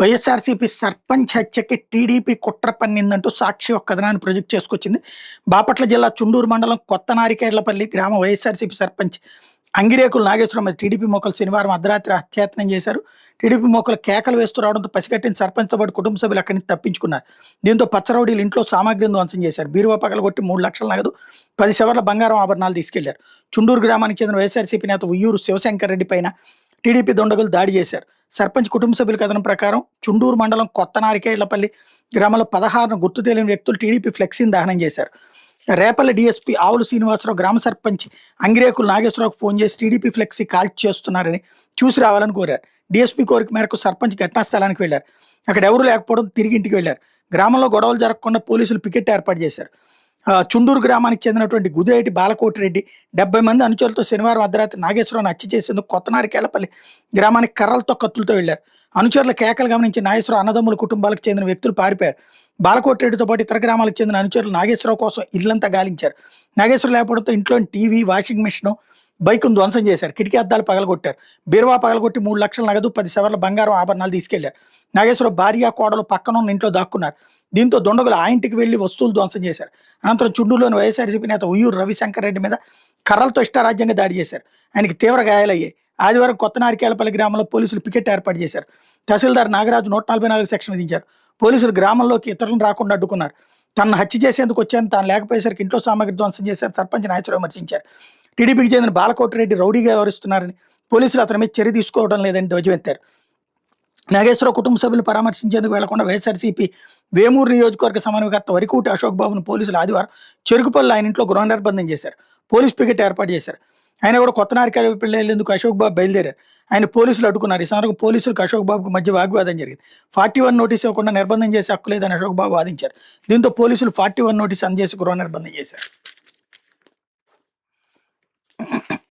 YSRCP sarpanch హత్యకి TDP కుట్ర పన్నిందంటూ సాక్షి ఒక కథనాన్ని ప్రొజెక్ట్ చేసుకొచ్చింది. బాపట్ల జిల్లా చుండూరు మండలం కొత్త నారికేర్లపల్లి గ్రామ వైఎస్ఆర్సీపీ సర్పంచ్ అంగిరేకుల నాగేశ్వరం మీద టీడీపీ మోకలు శనివారం అర్ధరాత్రి హత్యాయత్నం చేశారు. టీడీపీ మోకలు కేకలు వేస్తూ రావడంతో పసిగట్టిన సర్పంచ్తో పాటు కుటుంబ సభ్యులు అక్కడి నుంచి తప్పించుకున్నారు. దీంతో పచ్చరౌడీలు ఇంట్లో సామాగ్రిని ధ్వంసం చేశారు. బీరువా పగలగొట్టి 3 లక్షల నగదు, 10 సవర్ల బంగారం ఆభరణాలు తీసుకెళ్లారు. చుండూరు గ్రామానికి చెందిన వైఎస్ఆర్సీపీ నేత ఉయ్యూరు శివశంకర్ రెడ్డి పైన టీడీపీ దుండగులు దాడి చేశారు. సర్పంచ్ కుటుంబ సభ్యుల కథనం ప్రకారం చుండూరు మండలం కొత్త నారికేళ్లపల్లి గ్రామంలో 16 గుర్తు తెలియని వ్యక్తులు టీడీపీ ఫ్లెక్సీని దహనం చేశారు. రేపల్లి డీఎస్పీ ఆవులు శ్రీనివాసరావు గ్రామ సర్పంచ్ అంగిరేకుల నాగేశ్వరరావుకు ఫోన్ చేసి టీడీపీ ఫ్లెక్సీ కాల్ చేస్తున్నారని చూసి రావాలని కోరారు. డీఎస్పీ కోరిక మేరకు సర్పంచ్ ఘటనా స్థలానికి వెళ్లారు. అక్కడ ఎవరూ లేకపోవడం తిరిగి ఇంటికి వెళ్లారు. గ్రామంలో గొడవలు జరగకుండా పోలీసులు పికెట్ ఏర్పాటు చేశారు. చుండూరు గ్రామానికి చెందినటువంటి గుదేటి బాలకోటిరెడ్డి 70 మంది అనుచరులతో శనివారం అర్ధరాత్రి నాగేశ్వరరావును హత్య చేసేందుకు కొత్త నారికేళ్లపల్లి గ్రామానికి కర్రలతో కత్తులతో వెళ్లారు. అనుచరుల కేకలు గమనించి నాగేశ్వరరావు అన్నదమ్ముల కుటుంబాలకు చెందిన వ్యక్తులు పారిపోయారు. బాలకోటిరెడ్డితో పాటు ఇతర గ్రామాలకు చెందిన అనుచరులు నాగేశ్వరరావు కోసం ఇల్లంతా గాలించారు. నాగేశ్వరం లేకపోవడంతో ఇంట్లోని టీవీ, వాషింగ్ మిషన్, బైకును ధ్వంసం చేశారు. కిటికీ అద్దాలు పగలగొట్టారు. బీరువా పగలగొట్టి 3 లక్షల నగదు, 10 సవర్ల బంగారం ఆభరణాలు తీసుకెళ్లారు. నాగేశ్వరరావు భార్య, కోడలు పక్కన ఉన్న ఇంట్లో దాక్కున్నారు. దీంతో దుండగులు ఆ ఇంటికి వెళ్లి వస్తువులు ధ్వంసం చేశారు. అనంతరం చుండూరులోని వైఎస్ఆర్సీపీ నేత ఉయ్యూరు రవిశంకర్ రెడ్డి మీద కర్రలతో ఇష్టారాజ్యంగా దాడి చేశారు. ఆయనకి తీవ్ర గాయాలయ్యాయి. ఆదివారం కొత్త నారికేళ్లపల్లి గ్రామంలో పోలీసులు పికెట్ ఏర్పాటు చేశారు. తహసీల్దార్ నాగరాజు 144 సెక్షన్ విధించారు. పోలీసులు గ్రామంలోకి ఇతరులను రాకుండా అడ్డుకున్నారు. తనను హత్య చేసేందుకు వచ్చాను, తాను లేకపోయేసరికి ఇంట్లో సామాగ్రి ధ్వంసం చేశారు సర్పంచ్ నాగేశ్వరరావు విమర్శించారు. టీడీపీకి చెందిన బాలకోటిరెడ్డి రౌడీగా వ్యవహరిస్తున్నారని, పోలీసులు అతని మీద చర్య తీసుకోవడం లేదని ధ్వజమెత్తారు. నాగేశ్వరరావు కుటుంబ సభ్యులు పరామర్శించేందుకు వెళ్లకుండా వైఎస్ఆర్సీపీ వేమూరు నియోజకవర్గ సమన్వయకర్త వరికూటి అశోక్ బాబును పోలీసులు ఆదివారం చెరుకుపల్లి ఆయన ఇంట్లో గృహ నిర్బంధం చేశారు. పోలీస్ పికెట్ ఏర్పాటు చేశారు. ఆయన కూడా కొత్త నారికేళ్లపల్లి వెళ్లేందుకు అశోక్ బాబు బయలుదేరారు. ఆయన పోలీసులు అడ్డుకున్నారు. ఈ సందర్భంగా పోలీసులకు అశోక్ బాబుకు మధ్య వాగ్వాదం జరిగింది. 41 నోటీసు ఇవ్వకుండా నిర్బంధం చేసే హక్కు లేదని అశోక్ బాబు వాదించారు. దీంతో పోలీసులు 41 నోటీసు అందజేసి గృహ నిర్బంధం చేశారు.